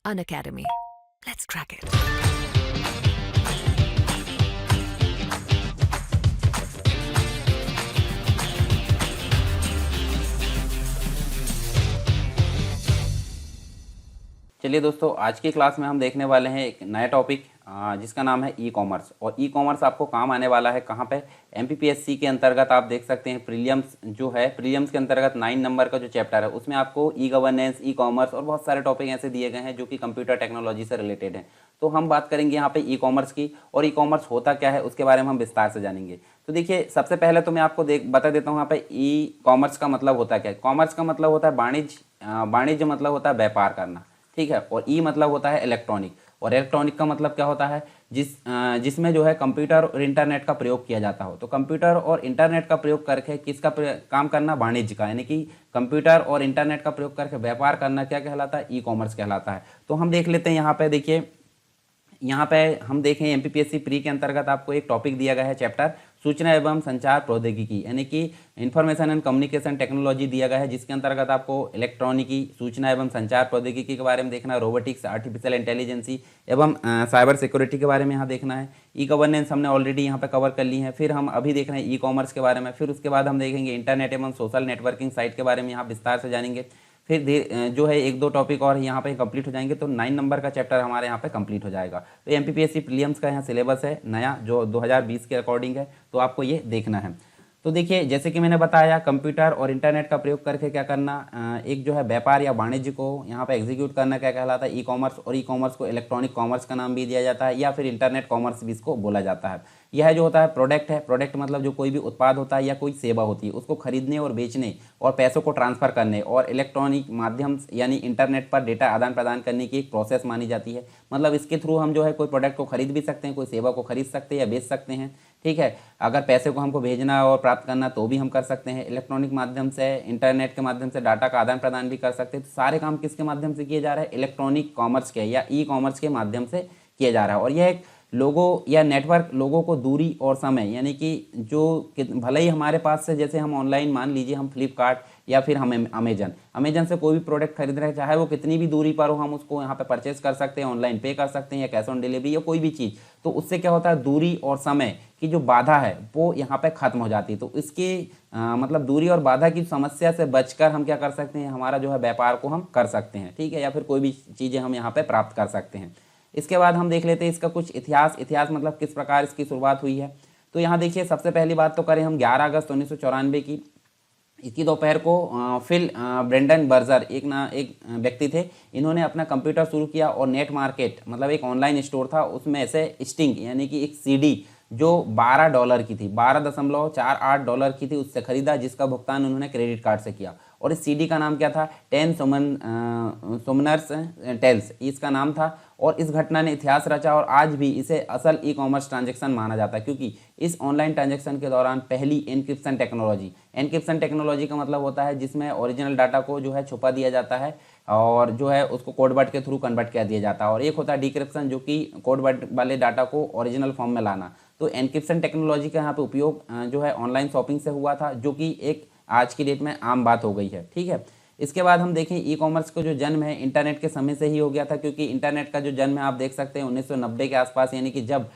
Unacademy. Let's crack it. चलिए दोस्तों, आज की क्लास में हम देखने वाले हैं एक नया टॉपिक जिसका नाम है ई कॉमर्स। और ई कॉमर्स आपको काम आने वाला है कहाँ पे? एमपीपीएससी के अंतर्गत आप देख सकते हैं प्रीलिम्स जो है, प्रीलिम्स के अंतर्गत 9 नंबर का जो चैप्टर है उसमें आपको ई गवर्नेंस, ई कॉमर्स और बहुत सारे टॉपिक ऐसे दिए गए हैं जो कि कंप्यूटर टेक्नोलॉजी से रिलेटेड हैं। तो हम बात करेंगे यहाँ पे ई कॉमर्स की, और ई कॉमर्स होता क्या है उसके बारे में हम विस्तार से जानेंगे। तो देखिए, सबसे पहले तो मैं आपको बता देता हूँ यहाँ पे ई कॉमर्स का मतलब होता क्या है। कॉमर्स का मतलब होता है वाणिज्य, वाणिज्य मतलब होता है व्यापार करना, ठीक है। और ई मतलब होता है इलेक्ट्रॉनिक, और इलेक्ट्रॉनिक का मतलब क्या होता है? जिसमें जो है कंप्यूटर और इंटरनेट का प्रयोग किया जाता हो। तो कंप्यूटर और इंटरनेट का प्रयोग करके किसका काम करना? वाणिज्य का, यानी कि कंप्यूटर और इंटरनेट का प्रयोग करके व्यापार करना क्या कहलाता है? ई कॉमर्स कहलाता है। तो हम देख लेते हैं यहाँ पे, देखिए यहाँ पे हम देखें एमपीपीएससी प्री के अंतर्गत आपको एक टॉपिक दिया गया है, चैप्टर सूचना एवं संचार प्रौद्योगिकी, यानी कि इंफॉर्मेशन एंड कम्युनिकेशन टेक्नोलॉजी दिया गया है, जिसके अंतर्गत आपको इलेक्ट्रॉनिकी, सूचना एवं संचार प्रौद्योगिकी के बारे में देखना है, रोबोटिक्स, आर्टिफिशियल इंटेलिजेंसी एवं साइबर सिक्योरिटी के बारे में यहाँ देखना है। ई गवर्नेंस हमने ऑलरेडी यहाँ पे कवर कर ली है। फिर हम अभी देख रहे हैं ई कॉमर्स के बारे में। फिर उसके बाद हम देखेंगे इंटरनेट एवं सोशल नेटवर्किंग साइट के बारे में, यहाँ विस्तार से जानेंगे। फिर जो है एक दो टॉपिक और यहाँ पे कंप्लीट हो जाएंगे, तो 9 नंबर का चैप्टर हमारे यहाँ पे कंप्लीट हो जाएगा। तो एमपीपीएससी प्रीलिम्स का यहाँ सिलेबस है नया, जो 2020 के अकॉर्डिंग है, तो आपको ये देखना है। तो देखिए, जैसे कि मैंने बताया, कंप्यूटर और इंटरनेट का प्रयोग करके क्या करना, एक जो है व्यापार या वाणिज्य को यहाँ पे एग्जीक्यूट करना क्या कहलाता है? E commerce. और ई कॉमर्स को इलेक्ट्रॉनिक कॉमर्स का नाम भी दिया जाता है, या फिर इंटरनेट कॉमर्स भी इसको बोला जाता है। यह जो होता है प्रोडक्ट है, प्रोडक्ट मतलब जो कोई भी उत्पाद होता है या कोई सेवा होती है, उसको खरीदने और बेचने और पैसों को ट्रांसफर करने और इलेक्ट्रॉनिक माध्यम यानी इंटरनेट पर डेटा आदान प्रदान करने की एक प्रोसेस मानी जाती है। मतलब इसके थ्रू हम जो है कोई प्रोडक्ट को खरीद भी सकते हैं, कोई सेवा को खरीद सकते हैं या बेच सकते हैं, ठीक है। अगर पैसे को हमको भेजना और प्राप्त करना तो भी हम कर सकते हैं। इलेक्ट्रॉनिक माध्यम से, इंटरनेट के माध्यम से डाटा का आदान प्रदान भी कर सकते हैं। तो सारे काम किसके माध्यम से किए जा रहे हैं? इलेक्ट्रॉनिक कॉमर्स के या ई कॉमर्स के माध्यम से किया जा रहा है। और यह एक लोगों या नेटवर्क लोगों को दूरी और समय, यानी कि जो भले ही हमारे पास से, जैसे हम ऑनलाइन मान लीजिए हम फ्लिपकार्ट या फिर हम अमेजन से कोई भी प्रोडक्ट खरीद रहे हैं, चाहे वो कितनी भी दूरी पर हो, हम उसको यहाँ पे परचेज कर सकते हैं, ऑनलाइन पे कर सकते हैं या कैश ऑन डिलीवरी या कोई भी चीज़। तो उससे क्या होता है? दूरी और समय की जो बाधा है वो यहाँ पे खत्म हो जाती है। तो इसकी मतलब दूरी और बाधा की समस्या से बचकर हम क्या कर सकते हैं? हमारा जो है व्यापार को हम कर सकते हैं, ठीक है, या फिर कोई भी चीज़ें हम यहाँ पे प्राप्त कर सकते हैं। इसके बाद हम देख लेते हैं इसका कुछ इतिहास मतलब किस प्रकार इसकी शुरुआत हुई है। तो यहाँ देखिए, सबसे पहली बात तो करें हम 11 अगस्त 1994 की। इसकी दोपहर को फिल ब्रेंडन बर्जर एक व्यक्ति थे। इन्होंने अपना कंप्यूटर शुरू किया और नेट मार्केट मतलब एक ऑनलाइन स्टोर था, उसमें से स्टिंग यानी कि एक सीडी जो $12 की थी, $12.48 की थी, उससे खरीदा, जिसका भुगतान उन्होंने क्रेडिट कार्ड से किया। और इस सीडी का नाम क्या था? 10 सुमनर्स टेल्स, इसका नाम था। और इस घटना ने इतिहास रचा और आज भी इसे असल ई कॉमर्स ट्रांजैक्शन माना जाता है, क्योंकि इस ऑनलाइन ट्रांजैक्शन के दौरान पहली एनक्रिप्शन टेक्नोलॉजी का मतलब होता है जिसमें ओरिजिनल डाटा को जो है छुपा दिया जाता है और जो है उसको कोड वर्ड के थ्रू कन्वर्ट कर दिया जाता है। और एक होता है डिक्रिप्शन, जो कि कोड वर्ड वाले डाटा को ओरिजिनल फॉर्म में लाना। तो एनक्रिप्शन टेक्नोलॉजी का यहाँ पे उपयोग जो है ऑनलाइन शॉपिंग से हुआ था, जो कि एक आज की डेट में आम बात हो गई है, ठीक है। इसके बाद हम देखें ई कॉमर्स का जो जन्म है इंटरनेट के समय से ही हो गया था, क्योंकि इंटरनेट का जो जन्म है आप देख सकते हैं 1990 के आसपास, यानी कि जब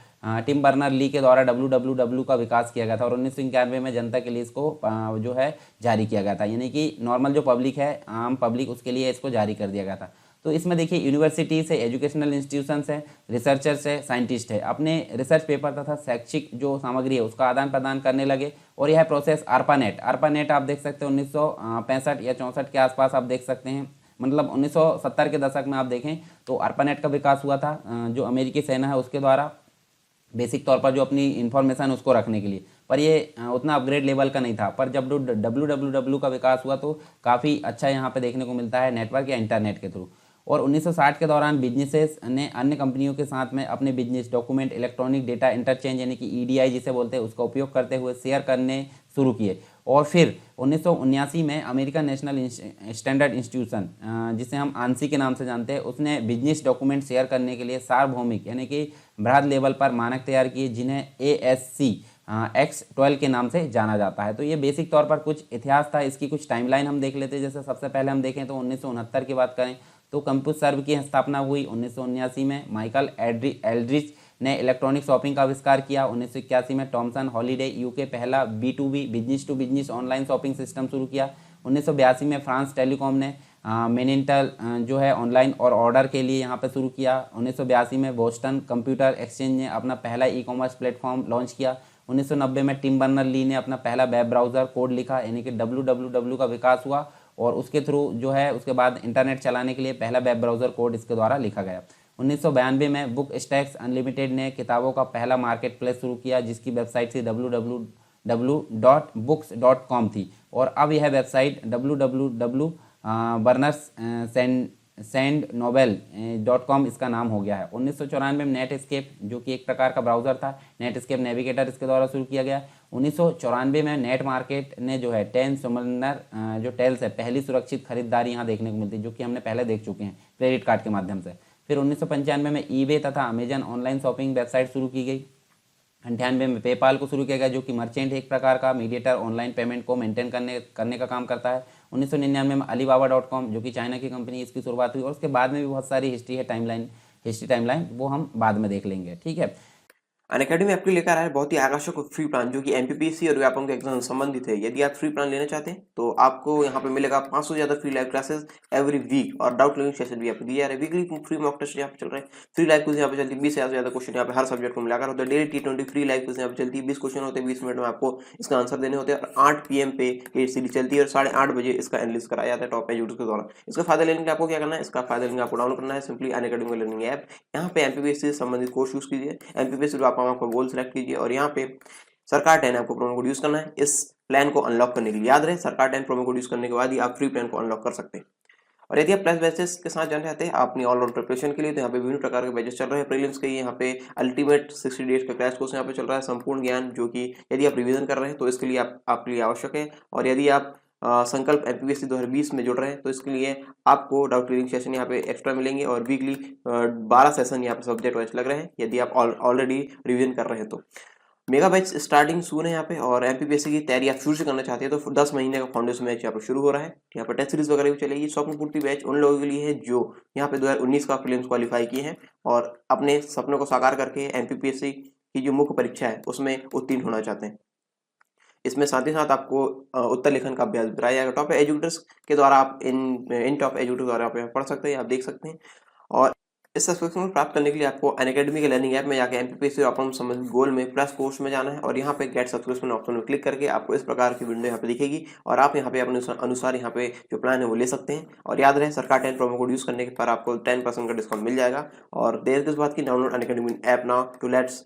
टिम बर्नर ली के द्वारा www का विकास किया गया था और 1991 में जनता के लिए इसको जो है जारी किया गया था, यानी कि नॉर्मल जो पब्लिक है, आम पब्लिक, उसके लिए इसको जारी कर दिया गया था। तो इसमें देखिए यूनिवर्सिटीज़ है, एजुकेशनल इंस्टीट्यूशंस है, रिसर्चर्स है, साइंटिस्ट है, अपने रिसर्च पेपर तथा शैक्षिक जो सामग्री है उसका आदान प्रदान करने लगे। और यह प्रोसेस ARPANET आप देख सकते हैं 1965 या 64 के आसपास आप देख सकते हैं, मतलब 1970 के दशक में आप देखें तो ARPANET का विकास हुआ था, जो अमेरिकी सेना है उसके द्वारा, बेसिक तौर पर जो अपनी इन्फॉर्मेशन उसको रखने के लिए। पर ये उतना अपग्रेड लेवल का नहीं था। पर जब www का विकास हुआ तो काफ़ी अच्छा यहाँ पे देखने को मिलता है नेटवर्क या इंटरनेट के थ्रू। और 1960 के दौरान बिजनेसेस ने अन्य कंपनियों के साथ में अपने business document, electronic data interchange यानी कि ईडीआई जिसे बोलते हैं, उसका उपयोग करते हुए शेयर करने शुरू किए। और फिर 1979 में अमेरिकन नेशनल स्टैंडर्ड इंस्टीट्यूशन, जिसे हम आंसी के नाम से जानते हैं, उसने बिजनेस डॉक्यूमेंट शेयर करने के लिए सार्वभौमिक यानी कि बृहद लेवल पर मानक तैयार किए, जिन्हें ASC X12 के नाम से जाना जाता है। तो ये बेसिक तौर पर कुछ इतिहास था। इसकी कुछ टाइमलाइन हम देख लेते हैं। जैसे सबसे पहले हम देखें तो 1969 की बात करें तो कंप्यूसर्व की स्थापना हुई 1979 में। माइकल एल्ड्रिच ने इलेक्ट्रॉनिक शॉपिंग का आविष्कार किया। 1981 में टॉमसन हॉलिडे यूके पहला B2B business to business online shopping system शुरू किया। 1982 में फ्रांस टेलीकॉम ने मेनिंटल जो है ऑनलाइन और ऑर्डर के लिए यहाँ पे शुरू किया। 1982 में बोस्टन कंप्यूटर एक्सचेंज ने अपना पहला ई-कॉमर्स प्लेटफॉर्म लॉन्च किया। 1990 में टिम बर्नर ली ने अपना पहला वेब ब्राउज़र कोड लिखा, यानी कि www का विकास हुआ और उसके थ्रू जो है उसके बाद इंटरनेट चलाने के लिए पहला वेब ब्राउज़र कोड इसके द्वारा लिखा गया। 1992 में बुक स्टैक्स अनलिमिटेड ने किताबों का पहला मार्केट प्लेस शुरू किया, जिसकी वेबसाइट थी www.books.com थी, और अब यह वेबसाइट www.barnes-and-noble.com इसका नाम हो गया है। 1994 में नेटस्केप, जो कि एक प्रकार का ब्राउज़र था, नेटस्केप नेविगेटर इसके द्वारा शुरू किया गया। 1994 में नेट मार्केट ने जो है जो टेल्स है, पहली सुरक्षित खरीदारी यहाँ देखने को मिलती है, जो कि हमने पहले देख चुके हैं क्रेडिट कार्ड के माध्यम से। फिर 1995 में ईबे तथा अमेजन ऑनलाइन शॉपिंग वेबसाइट शुरू की गई। 98 में पेपाल को शुरू किया गया, जो कि मर्चेंट एक प्रकार का मीडिएटर ऑनलाइन पेमेंट को मेंटेन करने का काम करता है। 1999 में alibaba.com, जो कि चाइना की कंपनी, इसकी शुरुआत हुई और उसके बाद में भी बहुत सारी हिस्ट्री टाइमलाइन वो हम बाद में देख लेंगे, ठीक है। अनअकैडमी आपके लेकर आया है बहुत ही आकर्षक फ्री प्लान, जो कि एमपीपीएससी और व्यापम के एग्जाम से संबंधित है। यदि आप फ्री प्लान लेना चाहते हैं तो आपको यहाँ पे मिलेगा 500 से ज्यादा free live classes every week, और डाउट क्लियरिंग सेशन भी आपको दिया जा रहा है। वीकली फ्री मॉक टेस्ट यहाँ पे चल रहा है, फ्री लाइव क्विज यहाँ पे चलती है, 20 से ज्यादा क्वेश्चन यहाँ पे हर सब्जेक्ट को मिलाकर होता है। Daily T20 free live quiz यहाँ पे चलती है, 20 क्वेश्चन होते हैं, 20 मिनट में आपको इसका आंसर देने होते हैं, और 8 PM पे ये सीरीज चलती है और 8:30 बजे इसका एनालिसिस कराया जाता है टॉप एजुकेटर्स के द्वारा। इसका फायदा लेने के लिए आपको क्या करना है, इसका फायदा लेने आपको डाउनलोड करना है सिंपली अनअकैडमी लर्निंग ऐप। यहाँ पे एमपीपीएससी से संबंधित कोर्स यूज कीजिए, एमपीपीएससी आपका गोल सेलेक्ट कीजिए, और यहाँ पे सरकार 10 आपको प्रोमो कोड यूज करना है इस प्लान को अनलॉक करने के लिए। याद रहे, सरकार 10 प्रोमो कोड यूज करने के बाद ही आप फ्री प्लान को अनलॉक कर सकते हैं। और यदि आप प्लस बैचेस के साथ जाना चाहते हैं अपनी ऑल राउंड प्रिपरेशन के लिए, तो यहाँ पे विभिन्न प्रकार के बैचेस चल रहे हैं। प्रीलिम्स के यहाँ पे अल्टीमेट 60 डेज का क्रैश कोर्स यहाँ पे चल रहा है, संपूर्ण ज्ञान, जो कि यदि आप रिवीजन कर रहे हैं तो इसके लिए आपके लिए आवश्यक है। और यदि आप संकल्प एमपीपीएससी 2020 में जुड़ रहे हैं तो इसके लिए आपको डाउट क्लियरिंग सेशन यहाँ पे एक्स्ट्रा मिलेंगे, और वीकली 12 सेशन यहाँ पे सब्जेक्ट वाइज लग रहे हैं यदि आप ऑलरेडी रिवीजन कर रहे हैं तो। मेगा बैच स्टार्टिंग सून है यहाँ पे, और एमपीपीएससी की तैयारी आप शुरू से करना चाहते हैं तो 10 महीने का फाउंडेशन बैच यहाँ पे शुरू हो रहा है। यहाँ पे टेस्ट सीरीज वगैरह भी चलेगी। स्वप्न पूर्ति बैच उन लोगों के लिए है जो यहाँ पे 2019 का प्रीलिम्स क्वालिफाई किए हैं और अपने सपनों को साकार करके एमपीपीएससी की जो मुख्य परीक्षा है उसमें उत्तीर्ण होना चाहते हैं। इसमें साथ ही साथ आपको उत्तर लेखन का अभ्यास कराया जाएगा टॉप एजुकेटर्स के द्वारा। आप इन टॉप एजुकेटर्स द्वारा आप पढ़ सकते हैं, आप देख सकते हैं। और इस सब्सक्रिप्शन को प्राप्त करने के लिए आपको अनअकैडमी के लर्निंग ऐप में जाकर एमपीपीएससी और अपने संबंधित गोल में प्लस कोर्स में जाना है, और यहाँ पे गेट सब्सक्रिप्शन ऑप्शन में क्लिक करके आपको इस प्रकार की विंडो यहाँ पे दिखेगी, और आप यहाँ पे अपने अनुसार यहाँ पे जो प्लान है वो ले सकते हैं। और याद रहे, सरकार 10 प्रोमो कोड यूज करने के पर आपको 10% का डिस्काउंट मिल जाएगा। और देर किस बात की, download Unacademy app now to let's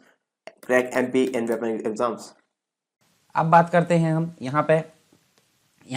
crack MP and exams. अब बात करते हैं हम यहाँ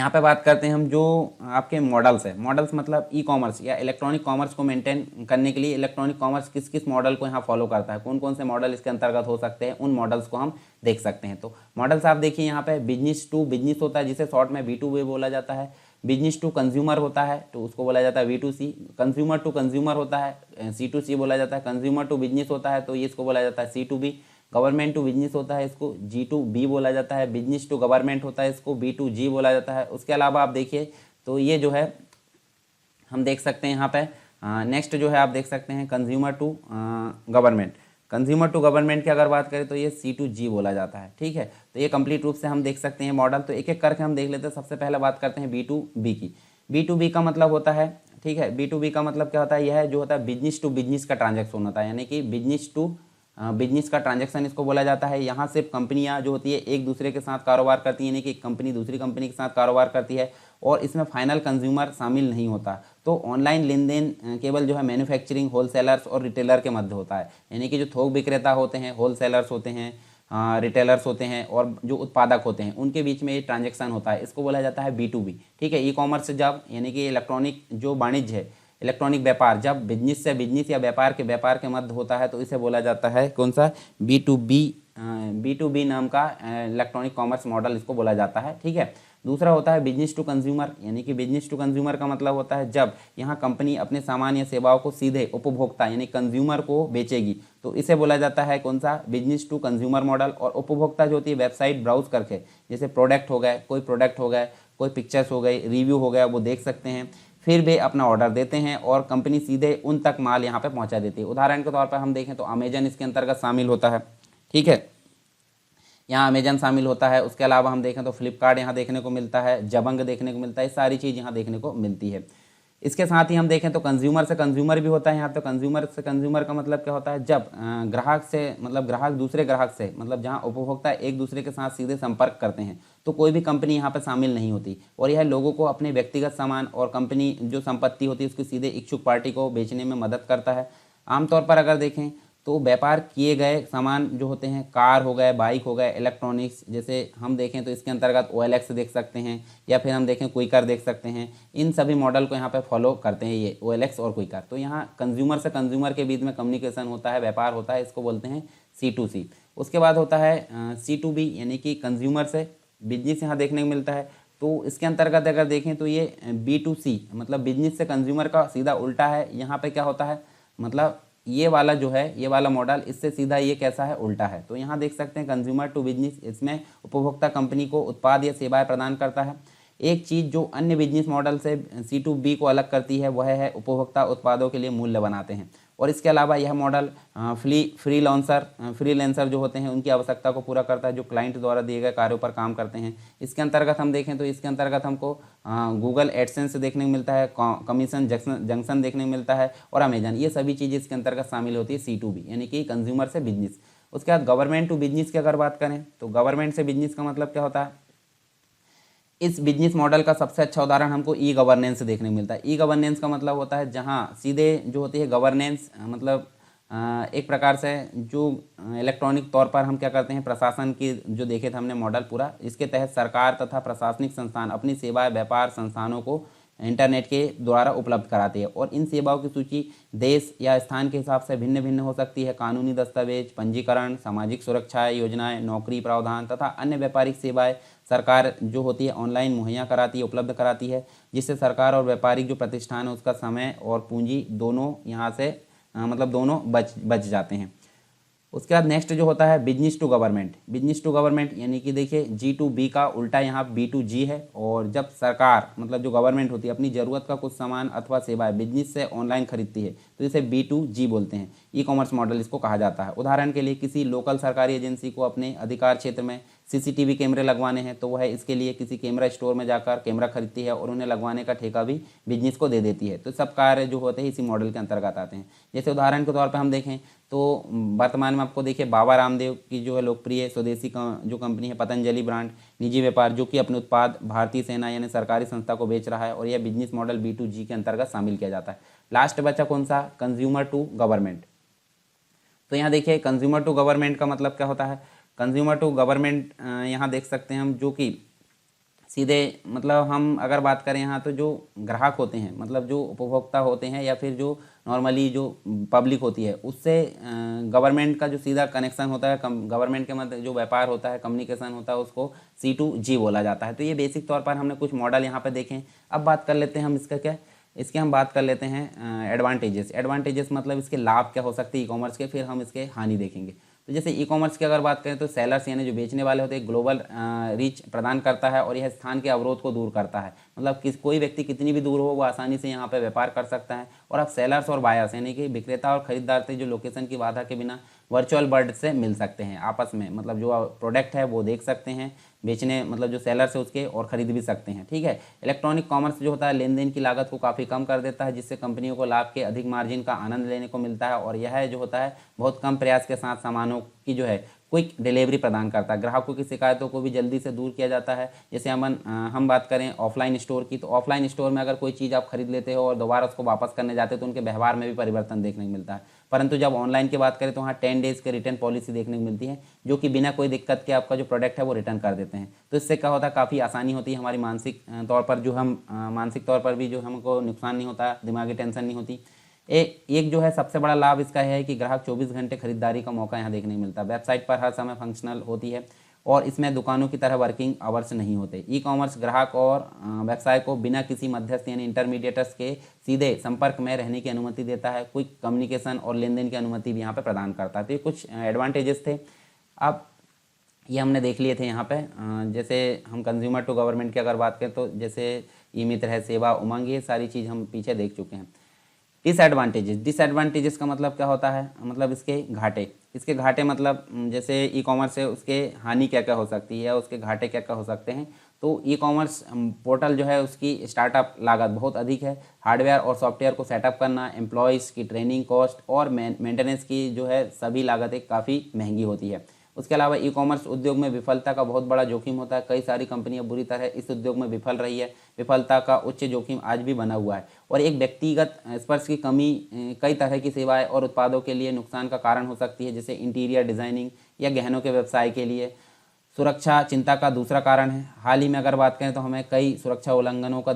पे बात करते हैं हम जो आपके मॉडल्स है। मॉडल्स मतलब ई कॉमर्स या इलेक्ट्रॉनिक कॉमर्स को मेंटेन करने के लिए इलेक्ट्रॉनिक कॉमर्स किस किस मॉडल को यहाँ फॉलो करता है, कौन कौन से मॉडल इसके अंतर्गत हो सकते हैं, उन मॉडल्स को हम देख सकते हैं। तो मॉडल्स आप देखिए यहाँ पे बिजनेस टू बिजनेस होता है, जिसे शॉर्ट में B2B बोला जाता है। बिजनेस टू कंज्यूमर होता है तो उसको बोला जाता है B2C। कंज्यूमर टू कंज्यूमर होता है C2C बोला जाता है। कंज्यूमर टू बिजनेस होता है तो ये इसको बोला जाता है C2B। गवर्नमेंट टू बिजनेस होता है इसको G2B बोला जाता है। बिजनेस टू गवर्नमेंट होता है इसको B2G बोला जाता है। उसके अलावा आप देखिए तो ये जो है हम देख सकते हैं यहाँ पे नेक्स्ट जो है आप देख सकते हैं consumer to government. Consumer to government की अगर बात करें तो ये C2G बोला जाता है, ठीक है। तो ये कंप्लीट रूप से हम देख सकते हैं मॉडल। तो एक एक करके हम देख लेते हैं। सबसे पहले बात करते हैं B2B की। B2B का मतलब होता है, ठीक है, B2B का मतलब क्या होता है, यह जो होता है बिजनेस टू बिजनेस का ट्रांजैक्शन होता है, यानी कि बिजनेस टू बिजनेस का ट्रांजैक्शन इसको बोला जाता है। यहाँ सिर्फ कंपनियाँ जो होती है एक दूसरे के साथ कारोबार करती हैं, यानी कि एक कंपनी दूसरी कंपनी के साथ कारोबार करती है, और इसमें फाइनल कंज्यूमर शामिल नहीं होता। तो ऑनलाइन लेन देन केवल जो है मैन्युफैक्चरिंग होलसेलर्स और रिटेलर के मध्य होता है, यानी कि जो थोक विक्रेता होते हैं, होलसेलर्स होते हैं, रिटेलर्स होते हैं, और जो उत्पादक होते हैं उनके बीच में ये ट्रांजैक्शन होता है, इसको बोला जाता है B2B, ठीक है। ई कॉमर्स जब यानी कि इलेक्ट्रॉनिक जो वाणिज्य है, इलेक्ट्रॉनिक व्यापार जब बिजनेस से बिजनेस या व्यापार के मध्य होता है तो इसे बोला जाता है कौन सा, B2B नाम का इलेक्ट्रॉनिक कॉमर्स मॉडल इसको बोला जाता है, ठीक है। दूसरा होता है बिजनेस टू कंज्यूमर, यानी कि बिजनेस टू कंज्यूमर का मतलब होता है जब यहाँ कंपनी अपने सामान या सेवाओं को सीधे उपभोक्ता यानी कंज्यूमर को बेचेगी, तो इसे बोला जाता है कौन सा, बिजनेस टू कंज्यूमर मॉडल। और उपभोक्ता जो होती है वेबसाइट ब्राउज करके, जैसे प्रोडक्ट हो गए, कोई प्रोडक्ट हो गए, कोई पिक्चर्स हो गई, रिव्यू हो गया, वो देख सकते हैं। फिर वे अपना ऑर्डर देते हैं और कंपनी सीधे उन तक माल यहाँ पे पहुँचा देती है। उदाहरण के तौर पर हम देखें तो अमेजन इसके अंतर्गत शामिल होता है, ठीक है, यहाँ अमेजन शामिल होता है। उसके अलावा हम देखें तो फ्लिपकार्ट यहाँ देखने को मिलता है, जबंग देखने को मिलता है, ये सारी चीज़ यहाँ देखने को मिलती है। इसके साथ ही हम देखें तो कंज्यूमर से कंज्यूमर भी होता है यहाँ पे। कंज्यूमर से कंज्यूमर का मतलब क्या होता है, जब ग्राहक से मतलब ग्राहक दूसरे ग्राहक से मतलब जहाँ उपभोक्ता एक दूसरे के साथ सीधे संपर्क करते हैं तो कोई भी कंपनी यहाँ पर शामिल नहीं होती और यह लोगों को अपने व्यक्तिगत सामान और कंपनी जो संपत्ति होती है उसकी सीधे इच्छुक पार्टी को बेचने में मदद करता है। आमतौर पर अगर देखें तो व्यापार किए गए सामान जो होते हैं, कार हो गए, बाइक हो गए, इलेक्ट्रॉनिक्स, जैसे हम देखें तो इसके अंतर्गत OLX देख सकते हैं या फिर हम देखें क्विकर देख सकते हैं। इन सभी मॉडल को यहाँ पे फॉलो करते हैं ये OLX और क्विकर। तो यहाँ कंज्यूमर से कंज्यूमर के बीच में कम्युनिकेशन होता है, व्यापार होता है, इसको बोलते हैं C2C। उसके बाद होता है C2B यानी कि कंज्यूमर से बिजनेस यहाँ देखने को मिलता है। तो इसके अंतर्गत अगर देखें तो ये B2C मतलब बिजनेस से कंज्यूमर का सीधा उल्टा है। यहाँ पे क्या होता है, मतलब ये वाला जो है, ये वाला मॉडल इससे सीधा ये कैसा है, उल्टा है। तो यहाँ देख सकते हैं कंज्यूमर टू बिजनेस, इसमें उपभोक्ता कंपनी को उत्पाद या सेवाएं प्रदान करता है। एक चीज़ जो अन्य बिजनेस मॉडल से C2B को अलग करती है वह है उपभोक्ता उत्पादों के लिए मूल्य बनाते हैं। और इसके अलावा यह मॉडल फ्रीलांसर जो होते हैं उनकी आवश्यकता को पूरा करता है, जो क्लाइंट द्वारा दिए गए कार्यों पर काम करते हैं। इसके अंतर्गत हम देखें तो इसके अंतर्गत हमको गूगल एडसेंस देखने को मिलता है, कमीशन जंक्शन देखने को मिलता है और अमेजन, ये सभी चीज़ें इसके अंतर्गत शामिल होती है C2B यानी कि कंज्यूमर से बिजनेस। उसके बाद गवर्नमेंट टू बिजनेस की अगर बात करें तो गवर्नमेंट से बिजनेस का मतलब क्या होता है, इस बिजनेस मॉडल का सबसे अच्छा उदाहरण हमको ई गवर्नेंस देखने को मिलता है। ई गवर्नेंस का मतलब होता है जहां सीधे जो होती है गवर्नेंस मतलब एक प्रकार से जो इलेक्ट्रॉनिक तौर पर हम क्या करते हैं, प्रशासन की जो देखे थे हमने मॉडल पूरा, इसके तहत सरकार तथा प्रशासनिक संस्थान अपनी सेवाएं व्यापार संस्थानों को इंटरनेट के द्वारा उपलब्ध कराती है और इन सेवाओं की सूची देश या स्थान के हिसाब से भिन्न भिन्न हो सकती है। कानूनी दस्तावेज, पंजीकरण, सामाजिक सुरक्षा योजनाएं, नौकरी प्रावधान तथा अन्य व्यापारिक सेवाएं सरकार जो होती है ऑनलाइन मुहैया कराती है, उपलब्ध कराती है, जिससे सरकार और व्यापारिक जो प्रतिष्ठान है उसका समय और पूंजी दोनों यहाँ से मतलब दोनों बच जाते हैं। उसके बाद नेक्स्ट जो होता है business to government. Business to government यानी कि देखिए G2B का उल्टा यहाँ B2G है। और जब सरकार मतलब जो गवर्नमेंट होती है अपनी ज़रूरत का कुछ सामान अथवा सेवाएं बिजनेस से ऑनलाइन खरीदती है तो इसे B2G बोलते हैं। ई कॉमर्स मॉडल इसको कहा जाता है। उदाहरण के लिए किसी लोकल सरकारी एजेंसी को अपने अधिकार क्षेत्र में CCTV कैमरे लगवाने हैं तो वह इसके लिए किसी कैमरा स्टोर में जाकर कैमरा खरीदती है और उन्हें लगवाने का ठेका भी बिजनेस को दे देती है। तो सब कार्य जो होते हैं इसी मॉडल के अंतर्गत आते हैं। जैसे उदाहरण के तौर पर हम देखें तो वर्तमान में आपको देखिए बाबा रामदेव की जो है लोकप्रिय स्वदेशी जो कंपनी है पतंजलि ब्रांड निजी व्यापार, जो कि अपने उत्पाद भारतीय सेना यानी सरकारी संस्था को बेच रहा है और यह बिजनेस मॉडल B2G के अंतर्गत शामिल किया जाता है। लास्ट बचा कौन सा, कंज्यूमर टू गवर्नमेंट। तो यहाँ देखिए कंज्यूमर टू गवर्नमेंट का मतलब क्या होता है, कंज्यूमर टू गवर्नमेंट यहाँ देख सकते हैं हम, जो कि सीधे मतलब हम अगर बात करें यहाँ तो जो ग्राहक होते हैं मतलब जो उपभोक्ता होते हैं या फिर जो नॉर्मली जो पब्लिक होती है उससे गवर्नमेंट का जो सीधा कनेक्शन होता है, गवर्नमेंट के मध्य जो व्यापार होता है, कम्युनिकेशन होता है, उसको C2G बोला जाता है। तो ये बेसिक तौर पर हमने कुछ मॉडल यहाँ पे देखें। अब बात कर लेते हैं हम इसका क्या, इसके हम बात कर लेते हैं एडवांटेजेस। एडवांटेजेस मतलब इसके लाभ क्या हो सकते हैं ई कॉमर्स के, फिर हम इसके हानि देखेंगे। तो जैसे ई कॉमर्स की अगर बात करें तो सेलर्स यानी जो बेचने वाले होते हैं ग्लोबल रीच प्रदान करता है और यह स्थान के अवरोध को दूर करता है। मतलब कोई व्यक्ति कितनी भी दूर हो वो आसानी से यहाँ पे व्यापार कर सकता है। और अब सेलर्स और बायर्स यानी कि विक्रेता और खरीदार से जो लोकेशन की बाधा के बिना वर्चुअल वर्ल्ड से मिल सकते हैं आपस में, मतलब जो प्रोडक्ट है वो देख सकते हैं, बेचने मतलब जो सेलर्स है उसके, और ख़रीद भी सकते हैं। ठीक है, इलेक्ट्रॉनिक कॉमर्स जो होता है लेन देन की लागत को काफ़ी कम कर देता है, जिससे कंपनियों को लाभ के अधिक मार्जिन का आनंद लेने को मिलता है। और यह जो होता है बहुत कम प्रयास के साथ सामानों की जो है क्विक डिलीवरी प्रदान करता है। ग्राहकों की शिकायतों को भी जल्दी से दूर किया जाता है। जैसे हम बात करें ऑफलाइन स्टोर की, तो ऑफलाइन स्टोर में अगर कोई चीज़ आप खरीद लेते हो और दोबारा उसको वापस करने जाते हो तो उनके व्यवहार में भी परिवर्तन देखने को मिलता है। परंतु जब ऑनलाइन की बात करें तो वहाँ 10 डेज़ के रिटर्न पॉलिसी देखने को मिलती है, जो कि बिना कोई दिक्कत के आपका जो प्रोडक्ट है वो रिटर्न कर देते हैं। तो इससे क्या होता है, काफ़ी आसानी होती है हमारी मानसिक तौर पर, जो हम मानसिक तौर पर भी जो हमको नुकसान नहीं होता, दिमागी टेंशन नहीं होती। एक जो है सबसे बड़ा लाभ इसका है कि ग्राहक 24 घंटे खरीदारी का मौका यहाँ देखने को मिलता है। वेबसाइट पर हर समय फंक्शनल होती है और इसमें दुकानों की तरह वर्किंग आवर्स नहीं होते। ई कॉमर्स ग्राहक और व्यवसाय को बिना किसी मध्यस्थ यानी इंटरमीडिएटर्स के सीधे संपर्क में रहने की अनुमति देता है। क्विक कम्युनिकेशन और लेन देन की अनुमति भी यहाँ पे प्रदान करता है। तो ये कुछ एडवांटेजेस थे। अब ये हमने देख लिए थे यहाँ पे। जैसे हम कंज्यूमर टू गवर्नमेंट की अगर बात करें तो जैसे ई मित्र है, सेवा, उमंग, ये सारी चीज़ हम पीछे देख चुके हैं। डिसएडवांटेजेस का मतलब क्या होता है, मतलब इसके घाटे मतलब जैसे ई कॉमर्स है उसके हानि क्या क्या हो सकती है, उसके घाटे क्या क्या हो सकते हैं। तो ई कॉमर्स पोर्टल जो है उसकी स्टार्टअप लागत बहुत अधिक है। हार्डवेयर और सॉफ्टवेयर को सेटअप करना, एम्प्लॉयज़ की ट्रेनिंग कॉस्ट और मेंटेनेंस की जो है सभी लागतें काफ़ी महंगी होती है। उसके अलावा ई कॉमर्स उद्योग में विफलता का बहुत बड़ा जोखिम होता है। कई सारी कंपनियां बुरी तरह इस उद्योग में विफल रही है। विफलता का उच्च जोखिम आज भी बना हुआ है और एक व्यक्तिगत स्पर्श की कमी कई तरह की सेवाएं और उत्पादों के लिए नुकसान का कारण हो सकती है, जैसे इंटीरियर डिज़ाइनिंग या गहनों के व्यवसाय के लिए। सुरक्षा चिंता का दूसरा कारण है। हाल ही में अगर बात करें तो हमें कई सुरक्षा उल्लंघनों को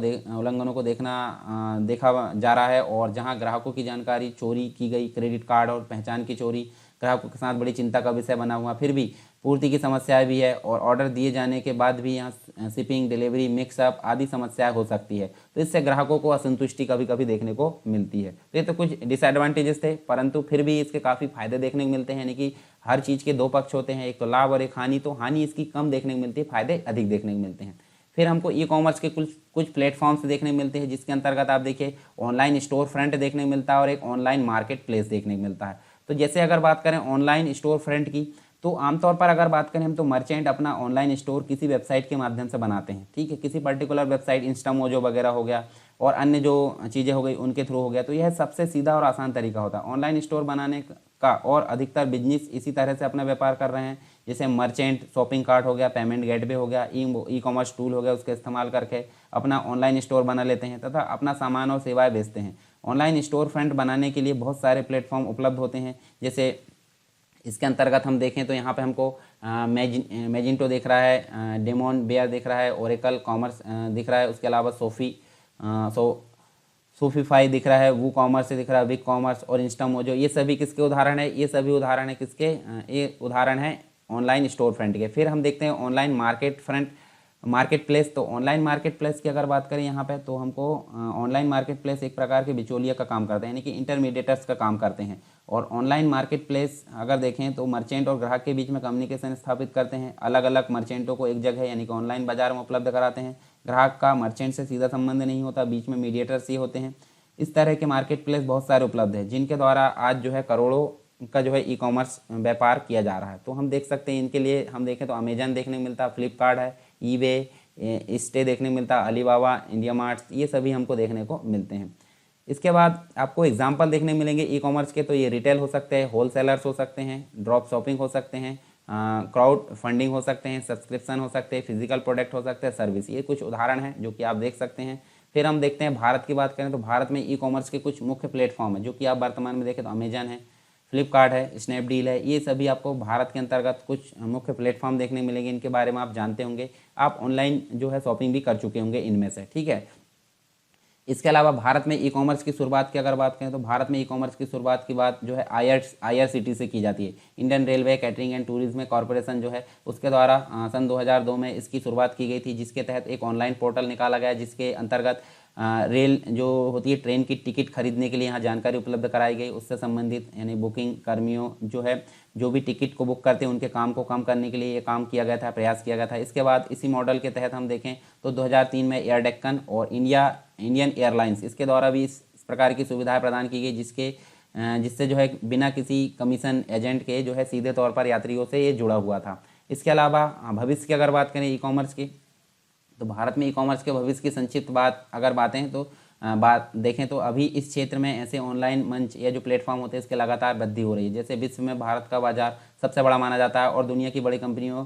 देखा जा रहा है, और जहां ग्राहकों की जानकारी चोरी की गई, क्रेडिट कार्ड और पहचान की चोरी ग्राहकों के साथ बड़ी चिंता का विषय बना हुआ। फिर भी पूर्ति की समस्याएं भी है और ऑर्डर दिए जाने के बाद भी यहाँ शिपिंग, डिलीवरी, मिक्सअप आदि समस्याएं हो सकती है। तो इससे ग्राहकों को असंतुष्टि कभी कभी देखने को मिलती है। तो ये तो कुछ डिसएडवांटेजेस थे, परंतु फिर भी इसके काफ़ी फायदे देखने को मिलते हैं। यानी कि हर चीज़ के दो पक्ष होते हैं, एक तो लाभ और एक हानि। तो हानि इसकी कम देखने को मिलती है, फायदे अधिक देखने को मिलते हैं। फिर हमको ई कॉमर्स के कुछ प्लेटफॉर्म्स देखने को मिलते हैं, जिसके अंतर्गत आप देखिए ऑनलाइन स्टोर फ्रंट देखने को मिलता है और एक ऑनलाइन मार्केट प्लेस देखने को मिलता है। तो जैसे अगर बात करें ऑनलाइन स्टोर फ्रंट की, तो आमतौर पर अगर बात करें हम, तो मर्चेंट अपना ऑनलाइन स्टोर किसी वेबसाइट के माध्यम से बनाते हैं। ठीक है, किसी पर्टिकुलर वेबसाइट, इंस्टामोजो वगैरह हो गया और अन्य जो चीज़ें हो गई उनके थ्रू हो गया। तो यह सबसे सीधा और आसान तरीका होता है ऑनलाइन स्टोर बनाने का। और अधिकतर बिजनेस इसी तरह से अपना व्यापार कर रहे हैं, जैसे मर्चेंट शॉपिंग कार्ट हो गया, पेमेंट गेटवे हो गया, ई कॉमर्स टूल हो गया, उसका इस्तेमाल करके अपना ऑनलाइन स्टोर बना लेते हैं तथा अपना सामान और सेवाएं बेचते हैं। ऑनलाइन स्टोर फ्रंट बनाने के लिए बहुत सारे प्लेटफॉर्म उपलब्ध होते हैं। जैसे इसके अंतर्गत हम देखें तो यहाँ पे हमको मैजिंटो दिख रहा है, डेमोन बेयर दिख रहा है, ओरेकल कॉमर्स दिख रहा है, उसके अलावा सोफीफाई दिख रहा है, वू कॉमर्स से दिख रहा है, विक कॉमर्स और इंस्टामोजो। ये सभी किसके उदाहरण है? ये सभी उदाहरण है किसके? ये उदाहरण है ऑनलाइन स्टोर फ्रंट के। फिर हम देखते हैं ऑनलाइन मार्केट प्लेस। तो ऑनलाइन मार्केट प्लेस की अगर बात करें यहाँ पे, तो हमको ऑनलाइन मार्केट प्लेस एक प्रकार के बिचौलिया का काम करते हैं, यानी कि इंटरमीडिएटर्स का काम करते हैं। और ऑनलाइन मार्केट प्लेस अगर देखें तो मर्चेंट और ग्राहक के बीच में कम्युनिकेशन स्थापित करते हैं। अलग अलग मर्चेंटों को एक जगह यानी कि ऑनलाइन बाजार में उपलब्ध कराते हैं। ग्राहक का मर्चेंट से सीधा संबंध नहीं होता, बीच में मीडिएटर्स ही होते हैं। इस तरह के मार्केट प्लेस बहुत सारे उपलब्ध हैं, जिनके द्वारा आज जो है करोड़ों का जो है ई कॉमर्स व्यापार किया जा रहा है। तो हम देख सकते हैं इनके लिए हम देखें तो अमेजन देखने को मिलता है, फ्लिपकार्ट है, ईबे, स्टे देखने को मिलता है, अलीबाबा, इंडिया मार्ट्स, ये सभी हमको देखने को मिलते हैं। इसके बाद आपको एग्जाम्पल देखने मिलेंगे ई कॉमर्स के। तो ये रिटेल हो सकते हैं, होलसेलर्स हो सकते हैं, ड्रॉप शॉपिंग हो सकते हैं, क्राउड फंडिंग हो सकते हैं, सब्सक्रिप्शन हो सकते हैं, फिजिकल प्रोडक्ट हो सकते हैं, सर्विस। ये कुछ उदाहरण हैं जो कि आप देख सकते हैं। फिर हम देखते हैं भारत की बात करें तो भारत में ई कॉमर्स के कुछ मुख्य प्लेटफॉर्म है जो कि आप वर्तमान में देखें तो अमेजन है, फ्लिपकार्ट है, स्नैपडील है। ये सभी आपको भारत के अंतर्गत कुछ मुख्य प्लेटफॉर्म देखने मिलेंगे। इनके बारे में आप जानते होंगे, आप ऑनलाइन जो है शॉपिंग भी कर चुके होंगे इनमें से। ठीक है, इसके अलावा भारत में ई कॉमर्स की शुरुआत की अगर बात करें तो भारत में ई कॉमर्स की शुरुआत की बात जो है IRCTC से की जाती है, Indian railway catering and tourism corporation जो है उसके द्वारा सन 2002 में इसकी शुरुआत की गई थी, जिसके तहत एक ऑनलाइन पोर्टल निकाला गया, जिसके अंतर्गत रेल जो होती है ट्रेन की टिकट खरीदने के लिए यहाँ जानकारी उपलब्ध कराई गई। उससे संबंधित यानी बुकिंग कर्मियों जो है जो भी टिकट को बुक करते हैं उनके काम को कम करने के लिए ये काम किया गया था, प्रयास किया गया था। इसके बाद इसी मॉडल के तहत हम देखें तो 2003 में एयर डेक्कन और इंडियन एयरलाइंस, इसके द्वारा भी इस प्रकार की सुविधाएं प्रदान की गई, जिससे जो है बिना किसी कमीशन एजेंट के जो है सीधे तौर पर यात्रियों से ये जुड़ा हुआ था। इसके अलावा भविष्य की अगर बात करें ई कॉमर्स की, तो भारत में ई कॉमर्स के भविष्य की संक्षिप्त बातें तो बात देखें तो अभी इस क्षेत्र में ऐसे ऑनलाइन मंच या जो प्लेटफॉर्म होते हैं इसके लगातार वृद्धि हो रही है। जैसे विश्व में भारत का बाजार सबसे बड़ा माना जाता है और दुनिया की बड़ी कंपनियों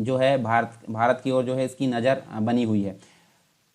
जो है भारत की ओर जो है इसकी नज़र बनी हुई है।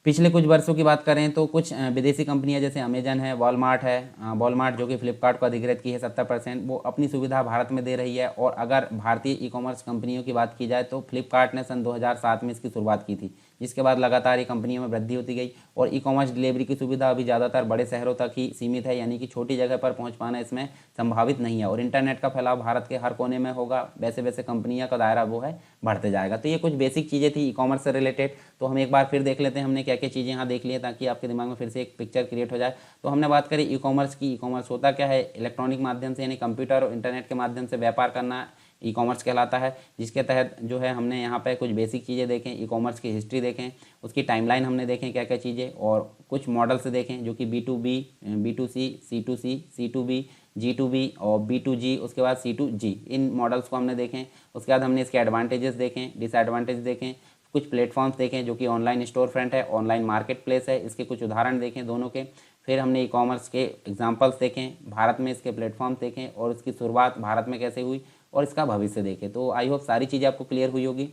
पिछले कुछ वर्षों की बात करें तो कुछ विदेशी कंपनियां जैसे अमेजन है, वॉलमार्ट जो कि फ्लिपकार्ट को अधिग्रहित की है 70%, वो अपनी सुविधा भारत में दे रही है। और अगर भारतीय ई कॉमर्स कंपनियों की बात की जाए तो फ्लिपकार्ट ने सन 2007 में इसकी शुरुआत की थी, जिसके बाद लगातार ये कंपनियों में वृद्धि होती गई। और ई कॉमर्स डिलीवरी की सुविधा अभी ज़्यादातर बड़े शहरों तक ही सीमित है, यानी कि छोटी जगह पर पहुँच पाना इसमें संभावित नहीं है। और इंटरनेट का फैलाव भारत के हर कोने में होगा, वैसे वैसे कंपनियाँ का दायरा वो है बढ़ते जाएगा। तो ये कुछ बेसिक चीज़ें थी ई कॉमर्स से रिलेटेड। तो हम एक बार फिर देख लेते हैं हमने क्या क्या चीज़ें यहाँ देख ली है, ताकि आपके दिमाग में फिर से एक पिक्चर क्रिएट हो जाए। तो हमने बात करी ई कॉमर्स की। ई कॉमर्स होता क्या है? इलेक्ट्रॉनिक माध्यम से यानी कंप्यूटर और इंटरनेट के माध्यम से व्यापार करना ई कॉमर्स कहलाता है, जिसके तहत जो है हमने यहाँ पे कुछ बेसिक चीज़ें देखें, ई कॉमर्स की हिस्ट्री देखें, उसकी टाइमलाइन हमने देखें क्या क्या चीज़ें, और कुछ मॉडल्स देखें जो कि B2B, B2C, C2C, C2B, G2B और B2G, उसके बाद C2G, इन मॉडल्स को हमने देखें। उसके बाद हमने इसके एडवांटेजेस देखें, डिसएडवांटेज देखें, कुछ प्लेटफॉर्म्स देखें जो कि ऑनलाइन स्टोर फ्रंट है, ऑनलाइन मार्केट प्लेस है, इसके कुछ उदाहरण देखें दोनों के। फिर हमने ई कॉमर्स के एग्जांपल्स देखें, भारत में इसके प्लेटफॉर्म्स देखें और इसकी शुरुआत भारत में कैसे हुई और इसका भविष्य देखें। तो आई होप सारी चीज़ें आपको क्लियर हुई होगी।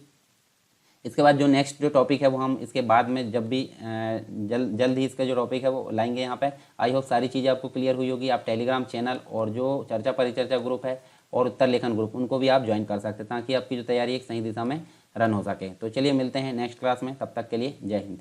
इसके बाद जो नेक्स्ट जो टॉपिक है वो हम इसके बाद में जब भी जल्द ही इसका जो टॉपिक है वो लाएंगे यहाँ पे। आई होप सारी चीज़ें आपको क्लियर हुई होगी। आप टेलीग्राम चैनल और जो चर्चा परिचर्चा ग्रुप है और उत्तर लेखन ग्रुप, उनको भी आप ज्वाइन कर सकते हैं ताकि आपकी जो तैयारी एक सही दिशा में रन हो सके। तो चलिए मिलते हैं नेक्स्ट क्लास में, तब तक के लिए जय हिंद।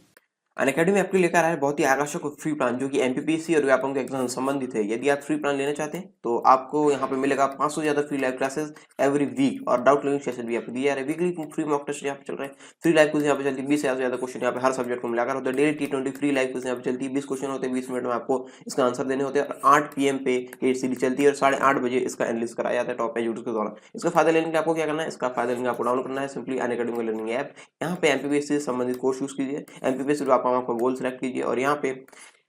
अनअकैडमी आपके लेकर आया है बहुत ही आकर्षक फ्री प्लान जो कि एमपीपीएससी और व्यापम के एग्जाम से संबंधित है। यदि आप फ्री प्लान लेना चाहते हैं तो आपको यहाँ पे मिलेगा 500 से ज्यादा free live classes every week और डाउट क्लियरिंग सेशन भी आपको दिया जा रहा है। वीकली फ्री मॉक टेस्ट यहाँ पे चल रहा है, फ्री लाइव क्विज यहाँ पे चलती है, 20 से ज्यादा क्वेश्चन यहाँ पे हर सब्जेक्ट को मिलाकर होता है। Daily T20 free live quiz यहाँ पे चलती है, 20 क्वेश्चन होते हैं, 20 मिनट में आपको इसका आंसर देने होते हैं और 8 PM पे ये सीरीज चलती है और 8:30 बजे इसका एनालिसिस कराया जाता है टॉप एजुकेटर्स के द्वारा। इसका फायदा लेने के लिए आपको क्या करना है, इसका फायदा लेने आपको डाउनलोड करना है सिंपली अनअकैडमी लर्निंग ऐप। यहाँ पे एमपीपीएससी से संबंधित कोर्स यूज कीजिए, एमपीपीएससी आपका गोल सेलेक्ट कीजिए और यहाँ पे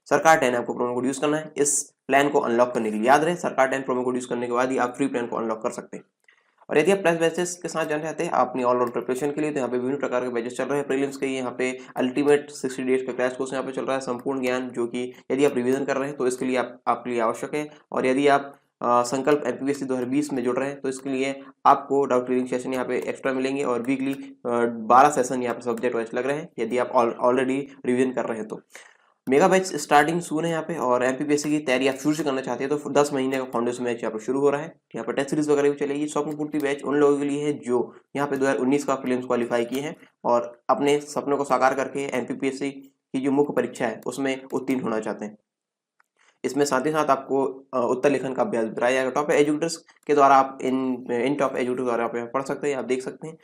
सरकार 10 आपको प्रोमो कोड यूज करना है इस प्लान को अनलॉक करने के लिए। याद रहे सरकार 10 प्रोमो कोड यूज करने के बाद ही आप फ्री प्लान को अनलॉक कर सकते हैं। और यदि आप प्लस बैचेस के साथ जाना चाहते हैं अपनी ऑलराउंड प्रिपरेशन के लिए तो यहाँ पे विभिन्न प्रकार के बैचेस चल रहे हैं। प्रीलिम्स के यहाँ पे अल्टीमेट 60 डेज का क्रैश कोर्स यहाँ पे चल रहा है, संपूर्ण ज्ञान, जो कि यदि आप रिवीजन कर रहे हैं तो इसके लिए आपके लिए आवश्यक है। और यदि आप संकल्प एमपीपीएससी 2020 में जुड़ रहे हैं तो इसके लिए आपको डाउट क्लियरिंग सेशन यहाँ पे एक्स्ट्रा मिलेंगे और वीकली 12 सेशन यहाँ पे सब्जेक्ट वाइज लग रहे हैं यदि आप ऑलरेडी रिवीजन कर रहे हैं तो। मेगा बैच स्टार्टिंग सून है यहाँ पे और एमपीपीएससी की तैयारी आप शुरू से करना चाहते हैं तो 10 महीने का फाउंडेशन बैच यहाँ पे शुरू हो रहा है। यहाँ पे टेस्ट सीरीज वगैरह भी चलेगी। स्वप्न पूर्ति बैच उन लोगों के लिए है जो यहाँ पे 2019 का प्रीलिम्स क्वालिफाई किए हैं और अपने सपनों को साकार करके एमपीपीएससी की जो मुख्य परीक्षा है उसमें उत्तीर्ण होना चाहते हैं। इसमें साथ ही साथ आपको उत्तर लेखन का अभ्यास कराया जाएगा। टॉप एजुकेटर्स के द्वारा आप इन टॉप एजुकेटर्स द्वारा आप पढ़ सकते हैं, आप देख सकते हैं।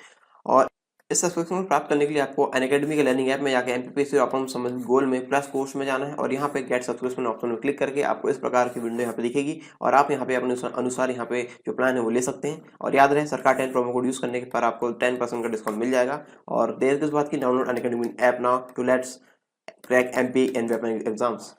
और इस सब्सक्रिप्शन को प्राप्त करने के लिए आपको अनअकैडमी के लर्निंग ऐप में जाकर एमपीपीएससी और अपने संबंधित गोल में प्लस कोर्स में जाना है और यहाँ पे गेट सब्सक्रिप्शन ऑप्शन में क्लिक करके आपको इस प्रकार की विंडो यहाँ पे दिखेगी और आप यहाँ पे अपने अनुसार यहाँ पे जो प्लान है वो ले सकते हैं। और याद रहे सरकार 10 प्रोमो कोड यूज करने के पर आपको 10% का डिस्काउंट मिल जाएगा। और देर किस बात की, download Unacademy app now to let's crack MP and weapon exams.